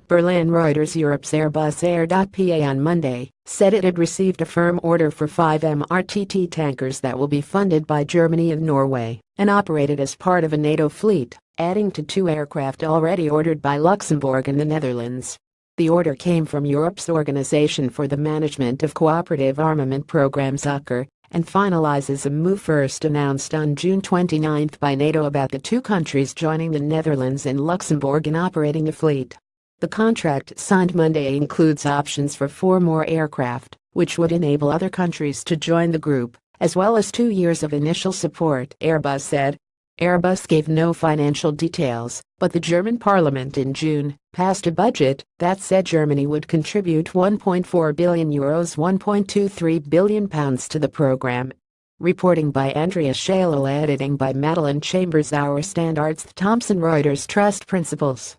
Berlin. Reuters. Europe's Airbus AIR.PA on Monday said it had received a firm order for 5 MRTT tankers that will be funded by Germany and Norway and operated as part of a NATO fleet, adding to 2 aircraft already ordered by Luxembourg and the Netherlands. The order came from Europe's Organization for the Management of Cooperative Armament Programs (AIR) and finalizes a move first announced on June 29 by NATO about the 2 countries joining the Netherlands and Luxembourg in operating the fleet. The contract signed Monday includes options for 4 more aircraft, which would enable other countries to join the group, as well as 2 years of initial support, Airbus said. Airbus gave no financial details, but the German parliament in June passed a budget that said Germany would contribute €1.4 billion £1.23 billion to the program. Reporting by Andrea Shalal, editing by Madeline Chambers. Our Standards. Thomson Reuters. Trust Principles.